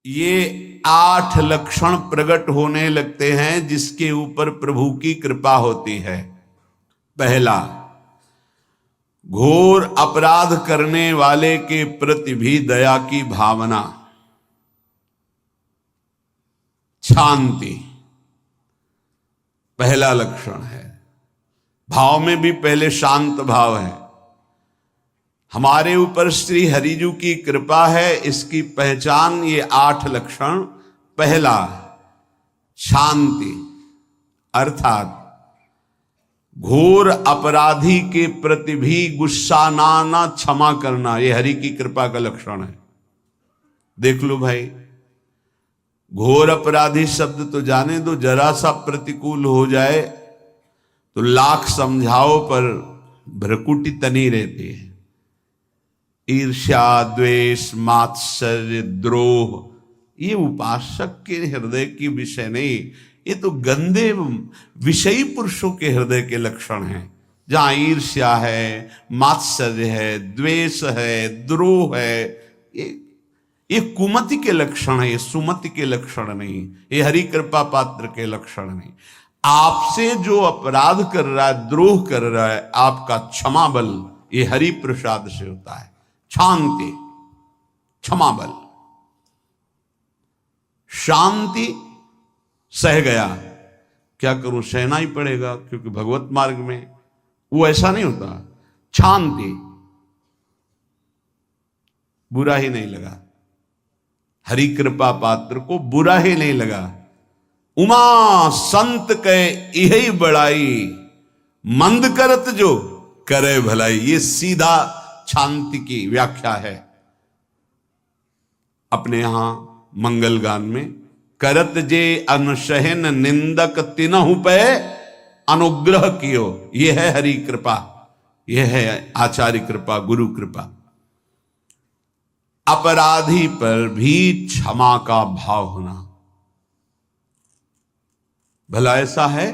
ये 8 लक्षण प्रकट होने लगते हैं जिसके ऊपर प्रभु की कृपा होती है। पहला, घोर अपराध करने वाले के प्रति भी दया की भावना, शांति पहला लक्षण है। भाव में भी पहले शांत भाव है। हमारे ऊपर श्री हरिजू की कृपा है, इसकी पहचान ये 8 लक्षण। पहला, शांति, अर्थात घोर अपराधी के प्रति भी गुस्सा ना क्षमा करना, ये हरि की कृपा का लक्षण है। देख लो भाई, घोर अपराधी शब्द तो जाने दो, जरा सा प्रतिकूल हो जाए तो लाख समझाओ पर भ्रकुटी तनी रहती है। ईर्ष्या, द्वेष, मात्सर्य, द्रोह, ये उपासक के हृदय की विषय नहीं, ये तो गंदे विषयी पुरुषों के हृदय के लक्षण हैं। जहां ईर्ष्या है, मात्सर्य है, द्वेष है, द्रोह है, ये कुमति के लक्षण है, ये सुमति के लक्षण नहीं, ये हरि कृपा पात्र के लक्षण नहीं। आपसे जो अपराध कर रहा है, द्रोह कर रहा है, आपका क्षमा बल ये हरि प्रसाद से होता है। शांति, क्षमा बल, शांति, सह गया, क्या करूं, सहना ही पड़ेगा क्योंकि भगवत मार्ग में वो ऐसा नहीं होता। शांति, बुरा ही नहीं लगा, हरि कृपा पात्र को बुरा ही नहीं लगा। उमा संत के यही बड़ाई, मंद करत जो करे भलाई, ये सीधा शांति की व्याख्या है। अपने यहां मंगल गान में, करत जे अनुशहन निंदक तिनहु पे अनुग्रह कियो, यह है हरि कृपा, यह है आचार्य कृपा, गुरु कृपा। अपराधी पर भी क्षमा का भाव होना, भला ऐसा है,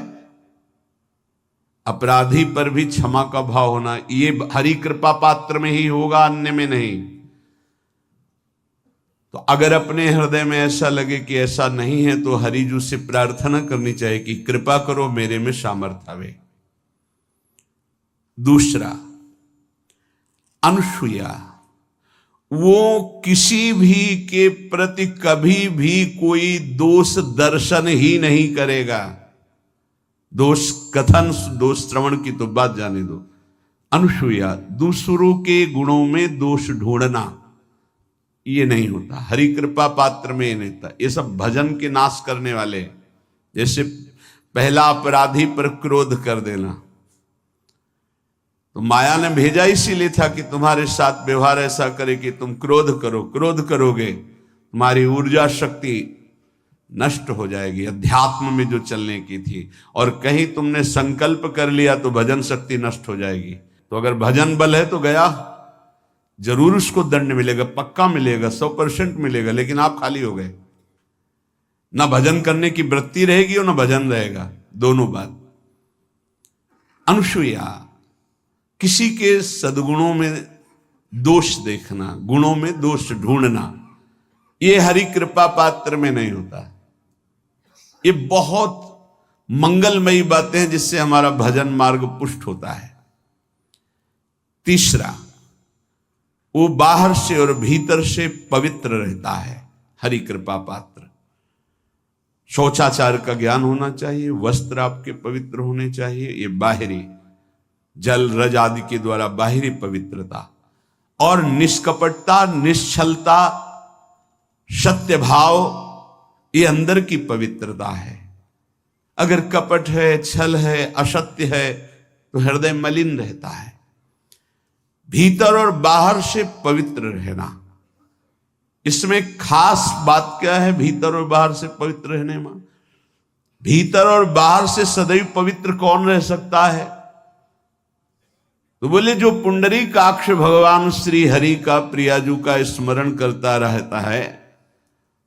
अपराधी पर भी क्षमा का भाव होना, ये हरि कृपा पात्र में ही होगा, अन्य में नहीं। तो अगर अपने हृदय में ऐसा लगे कि ऐसा नहीं है तो हरिजू से प्रार्थना करनी चाहिए कि कृपा करो, मेरे में सामर्थ्य आवे। दूसरा, अनुसूया, वो किसी भी के प्रति कभी भी कोई दोष दर्शन ही नहीं करेगा। दोष कथन, दोष श्रवण की तो बात जाने दो। अनुसूया, दूसरों के गुणों में दोष ढूंढना, ये नहीं होता। हरि कृपा पात्र में ये नहीं होता। ये सब भजन के नाश करने वाले, जैसे पहला अपराधी पर क्रोध कर देना, तो माया ने भेजा इसीलिए था कि तुम्हारे साथ व्यवहार ऐसा करे कि तुम क्रोध करो, क्रोध करोगे तुम्हारी ऊर्जा शक्ति नष्ट हो जाएगी, अध्यात्म में जो चलने की थी, और कहीं तुमने संकल्प कर लिया तो भजन शक्ति नष्ट हो जाएगी। तो अगर भजन बल है तो गया, जरूर उसको दंड मिलेगा, पक्का मिलेगा, 100% मिलेगा, लेकिन आप खाली हो गए। ना भजन करने की वृत्ति रहेगी और ना भजन रहेगा, दोनों बात। अनुसूया, किसी के सद्गुणों में दोष देखना, गुणों में दोष ढूंढना, ये हरि कृपा पात्र में नहीं होता। ये बहुत मंगलमयी बातें हैं जिससे हमारा भजन मार्ग पुष्ट होता है। तीसरा, वो बाहर से और भीतर से पवित्र रहता है, हरि कृपा पात्र। शौचाचार का ज्ञान होना चाहिए, वस्त्र आपके पवित्र होने चाहिए, ये बाहरी जल रज आदि के द्वारा बाहरी पवित्रता, और निष्कपटता, निश्चलता, सत्य भाव, ये अंदर की पवित्रता है। अगर कपट है, छल है, असत्य है तो हृदय मलिन रहता है। भीतर और बाहर से पवित्र रहना, इसमें खास बात क्या है भीतर और बाहर से पवित्र रहने में? भीतर और बाहर से सदैव पवित्र कौन रह सकता है? तो बोले जो पुंडरीकाक्ष भगवान श्री हरि का, प्रियाजू का स्मरण करता रहता है,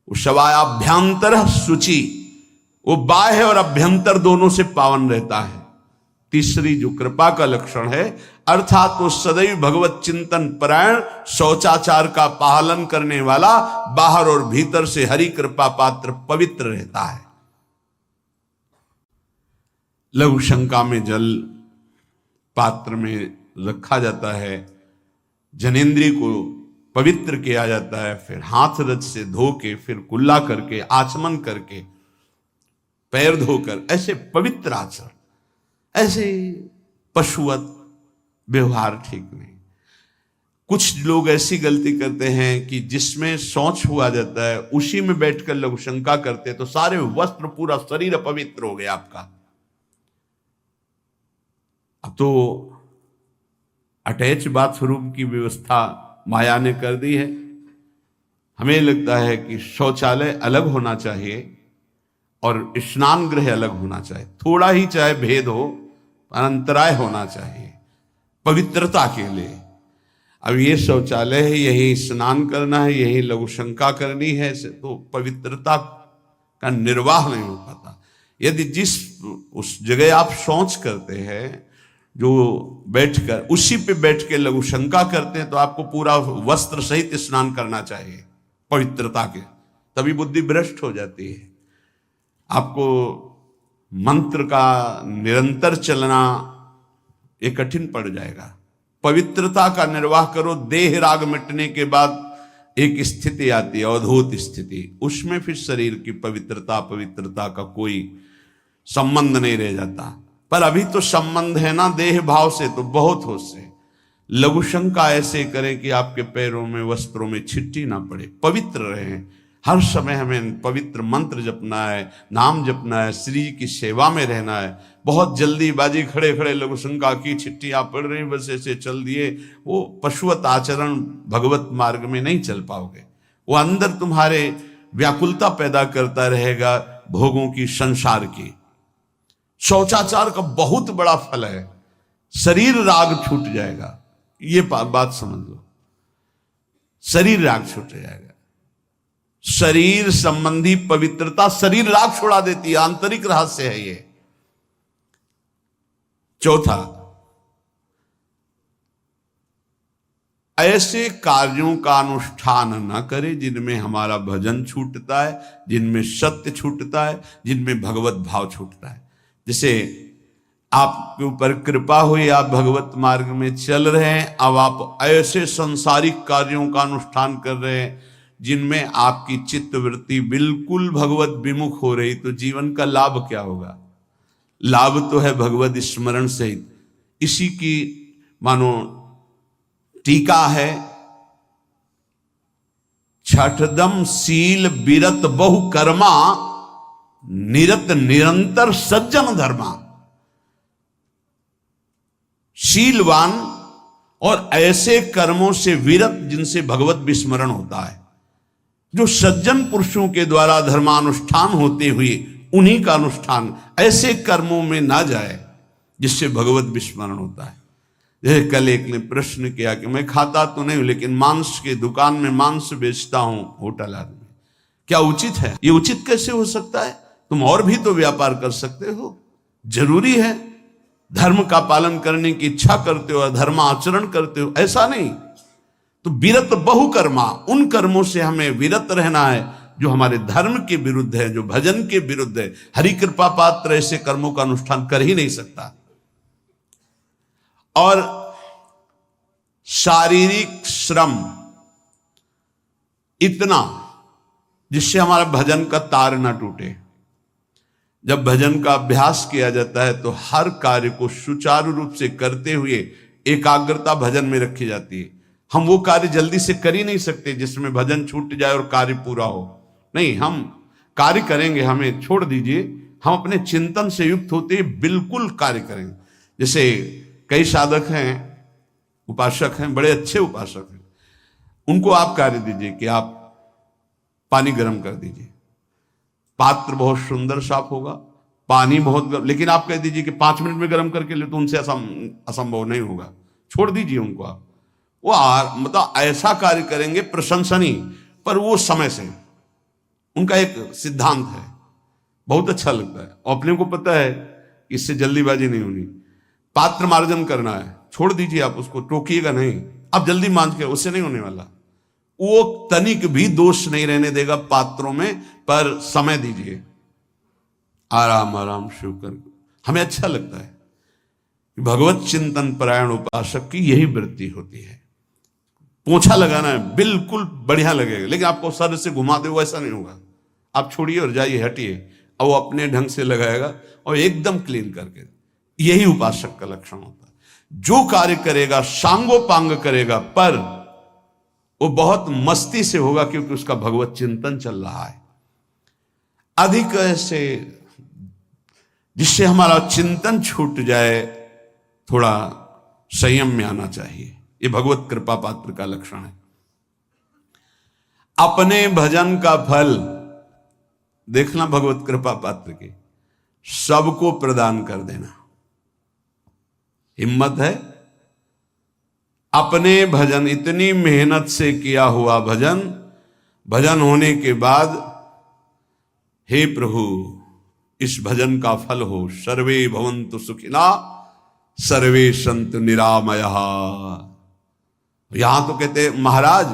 वो शवायाभ्यंतर शुचि, वो बाह्य और अभ्यंतर दोनों से पावन रहता है। तीसरी जो कृपा का लक्षण है, अर्थात वो सदैव भगवत चिंतन परायण, शौचाचार का पालन करने वाला, बाहर और भीतर से हरि कृपा पात्र पवित्र रहता है। लघु शंका में जल पात्र में रखा जाता है, जनेंद्रिय को पवित्र किया जाता है, फिर हाथ रज से धो के, फिर कुल्ला करके, आचमन करके, पैर धोकर, ऐसे पवित्र आचरण, ऐसे पशुवत व्यवहार ठीक नहीं। कुछ लोग ऐसी गलती करते हैं कि जिसमें शौच हुआ जाता है उसी में बैठकर लघु शंका करते, तो सारे वस्त्र, पूरा शरीर अपवित्र हो गया आपका। अब तो अटैच बाथरूम की व्यवस्था माया ने कर दी है। हमें लगता है कि शौचालय अलग होना चाहिए और स्नान गृह अलग होना चाहिए, थोड़ा ही चाहे भेद हो, अंतराय होना चाहिए पवित्रता के लिए। अब ये शौचालय है, यही स्नान करना है, यही लघु शंका करनी है, तो पवित्रता का निर्वाह नहीं हो पाता। यदि जिस उस जगह आप शौच करते हैं, जो बैठकर उसी पे बैठ के लघु शंका करते हैं, तो आपको पूरा वस्त्र सहित स्नान करना चाहिए पवित्रता के, तभी बुद्धि भ्रष्ट हो जाती है। आपको मंत्र का निरंतर चलना ये कठिन पड़ जाएगा। पवित्रता का निर्वाह करो। देह राग मिटने के बाद एक स्थिति आती है, अवधूत स्थिति, उसमें फिर शरीर की पवित्रता का कोई संबंध नहीं रह जाता। पर अभी तो संबंध है ना देह भाव से, तो बहुत होश से लघु शंका ऐसे करें कि आपके पैरों में, वस्त्रों में छिट्टी ना पड़े, पवित्र रहें। हर समय हमें पवित्र मंत्र जपना है, नाम जपना है, श्री की सेवा में रहना है। बहुत जल्दीबाजी, खड़े खड़े लघु शंका की, छिट्टियां पड़ रही, बस ऐसे चल दिए, वो पशुवत आचरण भगवत मार्ग में नहीं चल पाओगे। वो अंदर तुम्हारे व्याकुलता पैदा करता रहेगा, भोगों की, संसार की। शौचाचार का बहुत बड़ा फल है, शरीर राग छूट जाएगा। ये बात समझ लो, शरीर राग छूट जाएगा। शरीर संबंधी पवित्रता शरीर राग छुड़ा देती है, आंतरिक रहस्य है ये। चौथा, ऐसे कार्यों का अनुष्ठान न करें जिनमें हमारा भजन छूटता है, जिनमें सत्य छूटता है, जिनमें भगवत भाव छूटता है। जैसे आपके ऊपर कृपा हुई, आप भगवत मार्ग में चल रहे हैं, अब आप ऐसे संसारिक कार्यों का अनुष्ठान कर रहे हैं जिनमें आपकी चित्तवृत्ति बिल्कुल भगवत विमुख हो रही, तो जीवन का लाभ क्या होगा? लाभ तो है भगवत स्मरण सहित। इसी की मानो टीका है, छठदम शील बिरत बहु कर्मा, निरत निरंतर सज्जन धर्मा। शीलवान और ऐसे कर्मों से विरत जिनसे भगवत विस्मरण होता है, जो सज्जन पुरुषों के द्वारा धर्मानुष्ठान होते हुए उन्हीं का अनुष्ठान, ऐसे कर्मों में ना जाए जिससे भगवत विस्मरण होता है। जैसे कल एक ने प्रश्न किया कि मैं खाता तो नहीं हूं, लेकिन मांस के दुकान में मांस बेचता हूं, होटल आदमी, क्या उचित है? ये उचित कैसे हो सकता है? तुम और भी तो व्यापार कर सकते हो। जरूरी है धर्म का पालन करने की इच्छा करते हो, धर्म आचरण करते हो, ऐसा नहीं। तो विरत बहु कर्मा, उन कर्मों से हमें विरत रहना है जो हमारे धर्म के विरुद्ध है, जो भजन के विरुद्ध है। हरि कृपा पात्र ऐसे कर्मों का अनुष्ठान कर ही नहीं सकता। और शारीरिक श्रम इतना जिससे हमारा भजन का तार ना टूटे। जब भजन का अभ्यास किया जाता है तो हर कार्य को सुचारू रूप से करते हुए एकाग्रता भजन में रखी जाती है। हम वो कार्य जल्दी से कर ही नहीं सकते जिसमें भजन छूट जाए और कार्य पूरा हो। नहीं, हम कार्य करेंगे, हमें छोड़ दीजिए, हम अपने चिंतन से युक्त होते ही बिल्कुल कार्य करेंगे। जैसे कई साधक हैं, उपासक हैं, बड़े अच्छे उपासक हैं, उनको आप कार्य दीजिए कि आप पानी गर्म कर दीजिए, पात्र बहुत सुंदर साफ होगा, पानी बहुत गर्म, लेकिन आप कह दीजिए कि 5 मिनट में गर्म करके ले, तो उनसे असंभव नहीं होगा, छोड़ दीजिए उनको। आप वो मतलब ऐसा कार्य करेंगे प्रशंसनीय, पर वो समय से, उनका एक सिद्धांत है, बहुत अच्छा लगता है। और अपने को पता है इससे जल्दीबाजी नहीं होनी। पात्र मार्जन करना है, छोड़ दीजिए, आप उसको टोकिएगा नहीं, आप जल्दी मांझ के, उससे नहीं होने वाला। वो तनिक भी दोष नहीं रहने देगा पात्रों में, पर समय दीजिए, आराम आराम शिव कर। हमें अच्छा लगता है, भगवत चिंतन परायण उपासक की यही वृत्ति होती है। पोछा लगाना है, बिल्कुल बढ़िया लगेगा, लेकिन आपको सर से घुमा दे वो ऐसा नहीं होगा। आप छोड़िए और जाइए, हटिए, और वो अपने ढंग से लगाएगा और एकदम क्लीन करके। यही उपासक का लक्षण होता है। जो कार्य करेगा सांगोपांग करेगा, पर वो बहुत मस्ती से होगा, क्योंकि उसका भगवत चिंतन चल रहा है। अधिक ऐसे जिससे हमारा चिंतन छूट जाए, थोड़ा संयम में आना चाहिए। ये भगवत कृपा पात्र का लक्षण है। अपने भजन का फल देखना, भगवत कृपा पात्र के सबको प्रदान कर देना। हिम्मत है, अपने भजन, इतनी मेहनत से किया हुआ भजन, भजन होने के बाद, हे प्रभु इस भजन का फल हो, सर्वे भवन्तु सुखिना सर्वे सन्तु निरामयः। यहां तो कहते महाराज,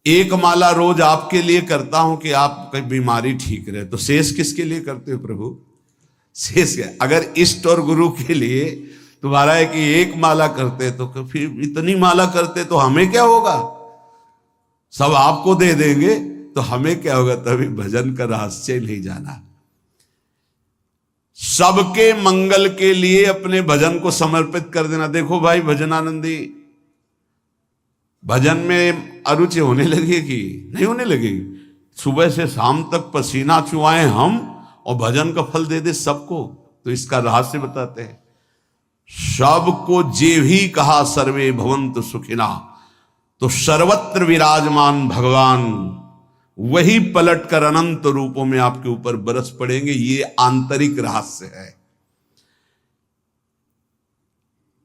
एक माला रोज आपके लिए करता हूं कि आपकी बीमारी ठीक रहे, तो शेष किसके लिए करते हो प्रभु? शेष क्या? अगर इष्ट और गुरु के लिए तुम्हारा है कि एक माला करते, तो फिर इतनी माला करते तो हमें क्या होगा? सब आपको दे देंगे तो हमें क्या होगा? तभी भजन का रहस्य नहीं जाना। सबके मंगल के लिए अपने भजन को समर्पित कर देना। देखो भाई भजनानंदी, भजन में अरुचि होने लगेगी? नहीं होने लगेगी। सुबह से शाम तक पसीना चुआए हम और भजन का फल दे दे सबको, तो इसका रहस्य बताते हैं। सबको जे भी कहा सर्वे भवन्तु सुखिना, तो सर्वत्र विराजमान भगवान वही पलटकर अनंत रूपों में आपके ऊपर बरस पड़ेंगे। ये आंतरिक रहस्य है।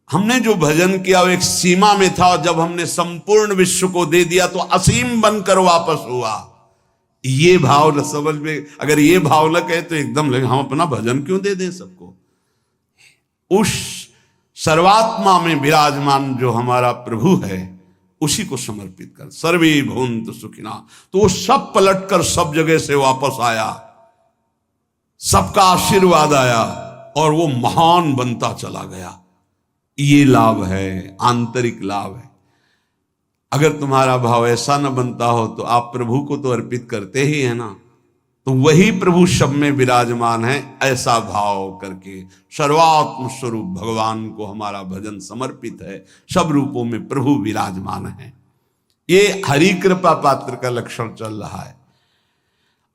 हमने जो भजन किया वो एक सीमा में था, और जब हमने संपूर्ण विश्व को दे दिया तो असीम बनकर वापस हुआ। ये भाव न समझ में, अगर ये भाव न कहे तो एकदम लगे हम अपना भजन क्यों दे दें सबको। उस सर्वात्मा में विराजमान जो हमारा प्रभु है उसी को समर्पित कर। सर्वे भवन्तु सुखिना, तो वो सब पलटकर सब जगह से वापस आया, सबका आशीर्वाद आया और वो महान बनता चला गया। ये लाभ है, आंतरिक लाभ है। अगर तुम्हारा भाव ऐसा न बनता हो तो आप प्रभु को तो अर्पित करते ही है ना, तो वही प्रभु सब में विराजमान है। ऐसा भाव करके सर्वात्म स्वरूप भगवान को हमारा भजन समर्पित है। सब रूपों में प्रभु विराजमान है। ये हरि कृपा पात्र का लक्षण चल रहा है।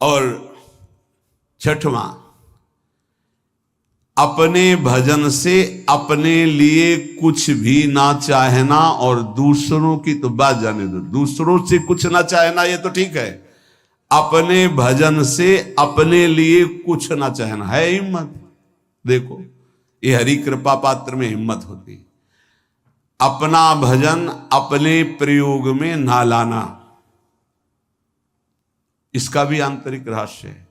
और छठवां, अपने भजन से अपने लिए कुछ भी ना चाहना, और दूसरों की तो बात जाने दो, दूसरों से कुछ ना चाहना ये तो ठीक है, अपने भजन से अपने लिए कुछ ना चाहना है हिम्मत। देखो ये हरि कृपा पात्र में हिम्मत होती है। अपना भजन अपने प्रयोग में ना लाना, इसका भी आंतरिक रहस्य है।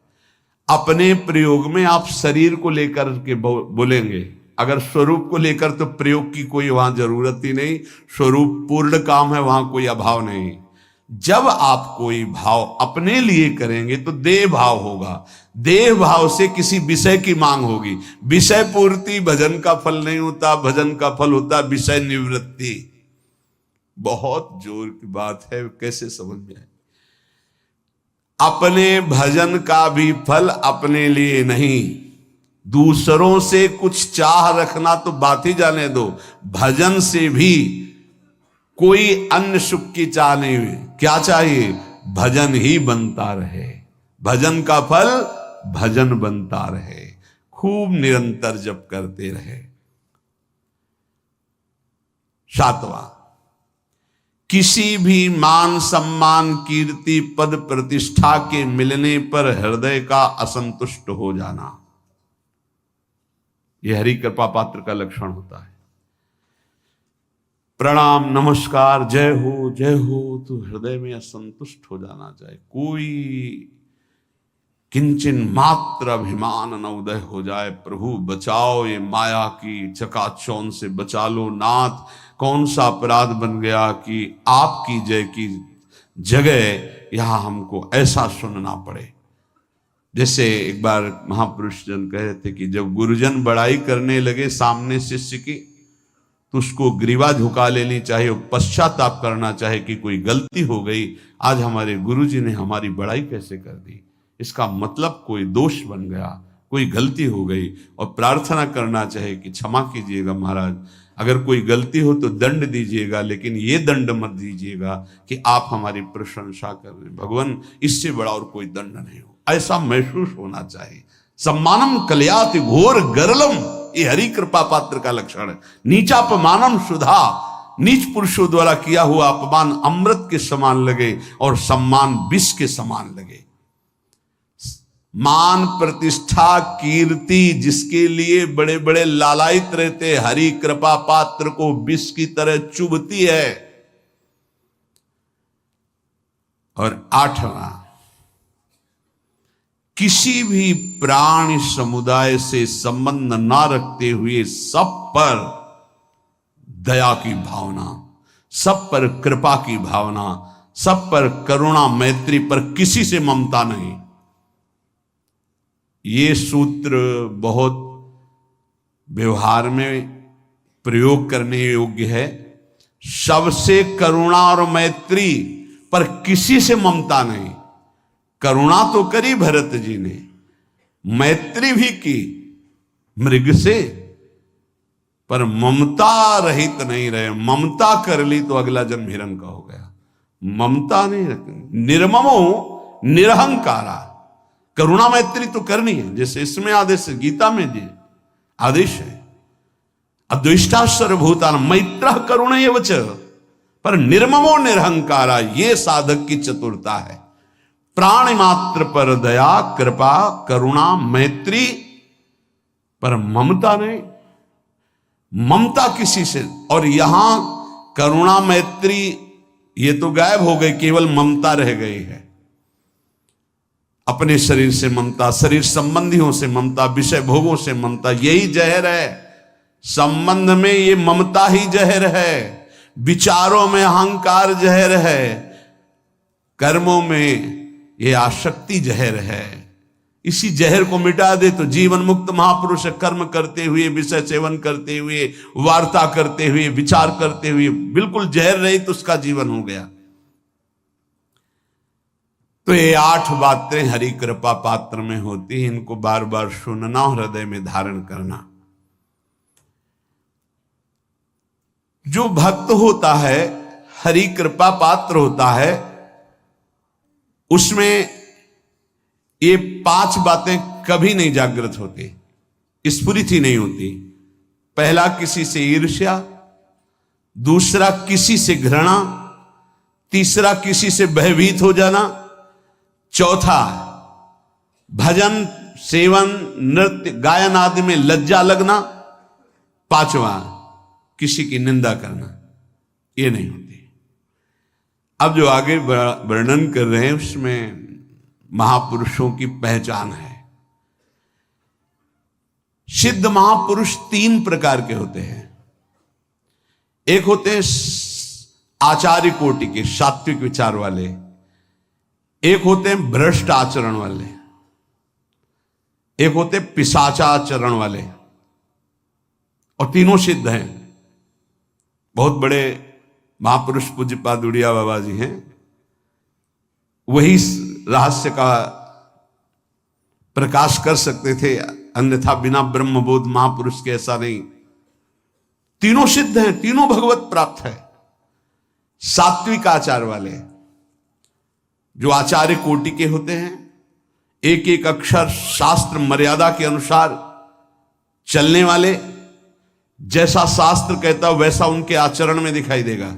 अपने प्रयोग में आप शरीर को लेकर के बोलेंगे, अगर स्वरूप को लेकर तो प्रयोग की कोई वहां जरूरत ही नहीं। स्वरूप पूर्ण काम है, वहां कोई अभाव नहीं। जब आप कोई भाव अपने लिए करेंगे तो देह भाव होगा। देह भाव से किसी विषय की मांग होगी। विषय पूर्ति भजन का फल नहीं होता, भजन का फल होता विषय निवृत्ति। बहुत जोर की बात है, कैसे समझ में आए? अपने भजन का भी फल अपने लिए नहीं, दूसरों से कुछ चाह रखना तो बात ही जाने दो। भजन से भी कोई अन्य सुख की चाह नहीं हुई। क्या चाहिए? भजन ही बनता रहे, भजन का फल भजन बनता रहे, खूब निरंतर जप करते रहे। सातवां, किसी भी मान सम्मान कीर्ति पद प्रतिष्ठा के मिलने पर हृदय का असंतुष्ट हो जाना, यह हरि कृपा पात्र का लक्षण होता है। प्रणाम नमस्कार जय हो तो हृदय में असंतुष्ट हो जाना चाहिए। कोई किंचन मात्र अभिमान न उदय हो जाए। प्रभु बचाओ, ये माया की चकाचौंध से बचा लो नाथ। कौन सा अपराध बन गया कि आपकी जय की जगह यहां हमको ऐसा सुनना पड़े। जैसे एक बार महापुरुष जन कह रहे थे कि जब गुरुजन बड़ाई करने लगे सामने शिष्य की, तो उसको ग्रीवा झुका लेनी चाहिए और पश्चाताप करना चाहिए कि कोई गलती हो गई, आज हमारे गुरुजी ने हमारी बड़ाई कैसे कर दी, इसका मतलब कोई दोष बन गया, कोई गलती हो गई, और प्रार्थना करना चाहिए कि क्षमा कीजिएगा महाराज, अगर कोई गलती हो तो दंड दीजिएगा, लेकिन ये दंड मत दीजिएगा कि आप हमारी प्रशंसा कर रहे हैं। भगवान, इससे बड़ा और कोई दंड नहीं हो, ऐसा महसूस होना चाहिए। सम्मानम कलयाति घोर गरलम, ये हरि कृपा पात्र का लक्षण है। नीचापमानम सुधा, नीच पुरुषों द्वारा किया हुआ अपमान अमृत के समान लगे और सम्मान विष के समान लगे। मान प्रतिष्ठा कीर्ति जिसके लिए बड़े बड़े लालायित रहते, हरि कृपा पात्र को विष की तरह चुभती है। और 8वां, किसी भी प्राणी समुदाय से संबंध ना रखते हुए सब पर दया की भावना, सब पर कृपा की भावना, सब पर करुणा मैत्री, पर किसी से ममता नहीं। ये सूत्र बहुत व्यवहार में प्रयोग करने योग्य है। सबसे करुणा और मैत्री, पर किसी से ममता नहीं। करुणा तो करी भरत जी ने, मैत्री भी की मृग से, पर ममता रहित नहीं रहे। ममता कर ली तो अगला जन्म हिरण का हो गया। ममता नहीं रखनी। निर्ममो निरहंकारा, करुणा मैत्री तो करनी है, जैसे इसमें आदेश है, गीता में जी आदेश है, अद्वेष्टा सर्वभूतान मैत्रः करुणैव च, पर निर्ममो निरहंकारा, ये साधक की चतुरता है। प्राणी मात्र पर दया कृपा करुणा मैत्री, पर ममता नहीं। ममता किसी से, और यहां करुणा मैत्री ये तो गायब हो गई, केवल ममता रह गई है। अपने शरीर से ममता, शरीर संबंधियों से ममता, विषय भोगों से ममता, यही जहर है। संबंध में ये ममता ही जहर है, विचारों में अहंकार जहर है, कर्मों में ये आसक्ति जहर है। इसी जहर को मिटा दे तो जीवन मुक्त महापुरुष कर्म करते हुए, विषय सेवन करते हुए, वार्ता करते हुए, विचार करते हुए, बिल्कुल जहर रहित उसका जीवन हो गया। तो ये 8 बातें हरि कृपा पात्र में होती हैं, इनको बार बार सुनना, हृदय में धारण करना। जो भक्त होता है, हरि कृपा पात्र होता है, उसमें ये 5 बातें कभी नहीं जागृत होती, स्फुरित ही नहीं होती। पहला, किसी से ईर्ष्या, दूसरा किसी से घृणा, तीसरा किसी से भयभीत हो जाना, चौथा भजन सेवन नृत्य गायन आदि में लज्जा लगना, 5वां किसी की निंदा करना, ये नहीं होती। अब जो आगे वर्णन कर रहे हैं उसमें महापुरुषों की पहचान है। सिद्ध महापुरुष 3 प्रकार के होते हैं। एक होते हैं आचार्य कोटि के, सात्विक विचार वाले, एक होते हैं भ्रष्ट आचरण वाले, एक होते पिशाचाचरण वाले, और तीनों सिद्ध हैं। बहुत बड़े महापुरुष पूज्यपाद उड़िया बाबा जी हैं, वही रहस्य का प्रकाश कर सकते थे, अन्यथा बिना ब्रह्मबोध महापुरुष के ऐसा नहीं। तीनों सिद्ध हैं, तीनों भगवत प्राप्त है। सात्विक आचार वाले, जो आचार्य कोटि के होते हैं, एक एक अक्षर शास्त्र मर्यादा के अनुसार चलने वाले, जैसा शास्त्र कहता वैसा उनके आचरण में दिखाई देगा,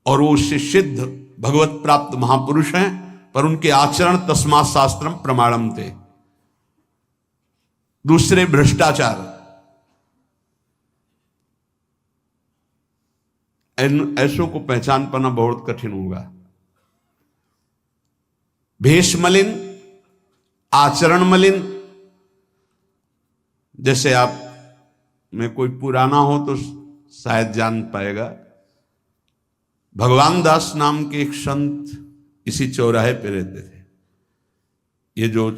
और वो उससे सिद्ध भगवत प्राप्त महापुरुष हैं, पर उनके आचरण तस्मात् शास्त्रम प्रमाणम थे। दूसरे भ्रष्टाचार, ऐसों को पहचान पाना बहुत कठिन होगा। भेष मलिन, आचरण मलिन, जैसे आप में कोई पुराना हो तो शायद जान पाएगा, भगवान दास नाम के एक संत इसी चौराहे पे रहते थे। ये जो